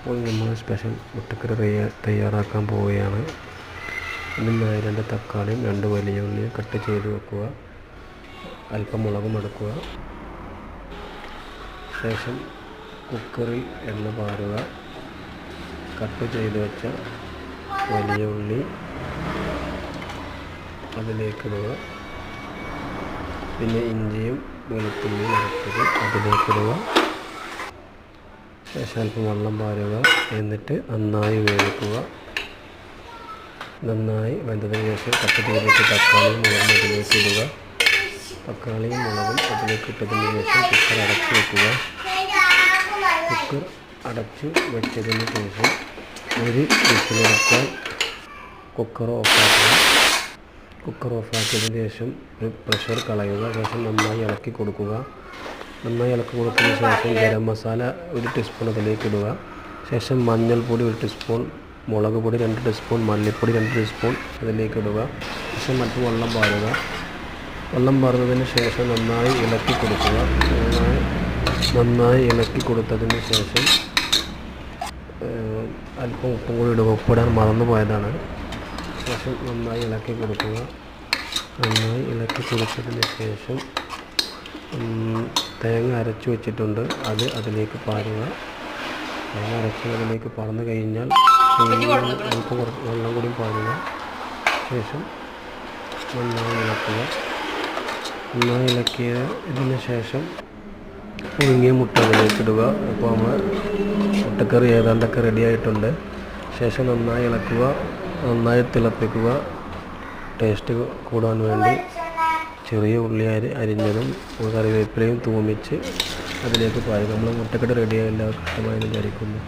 അപ്പോൾ നമ്മൾ സ്പെഷ്യൽ മുട്ടക്കറി തയ്യാറാക്കാൻ പോവുകയാണ്. ഇതിനായി 2 തക്കാളിയും 2 വലിയ ഉള്ളിയും കട്ട് ചെയ്ത് വെക്കുക. അല്പം മുളകും എടുക്കുക. ശേഷം കുക്കറിൽ എണ്ണ പാരുക. കട്ട് ചെയ്ത് വെച്ച വലിയ ഉള്ളി അതിലേക്കിടുക. പിന്നെ ഇഞ്ചിയും വെളുത്തുള്ളിയും അരച്ചത് അതിലേക്കിടുക. ശേഷം അല്പം വെള്ളം പാരുക. എന്നിട്ട് നന്നായി വേവിക്കുക. നന്നായി വെന്തതിന് ശേഷം കട്ട് ചെയ്ത് വെച്ച തക്കാളിയും മുളകും അതിലേക്ക് ഇടുക. തക്കാളിയും മുളകും അതിലേക്ക് ഇട്ടതിന് ശേഷം കുക്കർ അടച്ച് വെക്കുക. കുക്കർ അടച്ച് വെച്ചതിന് ശേഷം ഒരു വിസിലെടുത്താൽ കുക്കർ ഓഫാക്കുക. കുക്കർ ഓഫാക്കിയതിന് ശേഷം ഒരു പ്രഷർ കളയുക. ശേഷം നന്നായി ഇളക്കി കൊടുക്കുക. നന്നായി ഇളക്കി കൊടുത്തതിന് ശേഷം ഗരം മസാല 1 ടീസ്പൂൺ അതിലേക്ക് ഇടുക. ശേഷം മഞ്ഞൾപ്പൊടി 1 ടീസ്പൂൺ, മുളക് പൊടി 2 ടീസ്പൂൺ, മല്ലിപ്പൊടി 2 ടീസ്പൂൺ അതിലേക്ക് ഇടുക. ശേഷം അല്പം വെള്ളം പാരുക. വെള്ളം പാർന്നതിന് ശേഷം നന്നായി ഇളക്കി കൊടുക്കുക. നന്നായി ഇളക്കി കൊടുത്തതിന് ശേഷം അല്പം ഉപ്പും കൂടി ഇടുക. ഉപ്പിടാൻ മറന്നു പോയതാണ്. ശേഷം നന്നായി ഇളക്കി കൊടുക്കുക. നന്നായി ഇളക്കി കൊടുത്തതിന് ശേഷം തേങ്ങ അരച്ച് വെച്ചിട്ടുണ്ട്, അത് അതിലേക്ക് പാരുക. തേങ്ങ അരച്ച് അതിലേക്ക് പാർന്നു കഴിഞ്ഞാൽ അല്പം വെള്ളം കൂടി പാരുക. ശേഷം നന്നായി ഇളക്കുക. നന്നായി ഇളക്കിയതിന് ശേഷം പുഴുങ്ങിയ മുട്ട അതിലേക്ക് ഇടുക. അപ്പോൾ നമ്മൾ മുട്ടക്കറി ഏതാണ്ടൊക്കെ റെഡി ആയിട്ടുണ്ട്. ശേഷം നന്നായി ഇളക്കുക. നന്നായി തിളപ്പിക്കുക. ടേസ്റ്റ് കൂടാൻ വേണ്ടി ചെറിയ ഉള്ളി അരിഞ്ഞതും കറിവേപ്പിലയും തൂമിച്ച് അതിലേക്ക് പാരുക. നമ്മൾ മുട്ടക്കറി റെഡിയായി എല്ലാവർക്കും ഇഷ്ടമായി വിചാരിക്കുന്നു.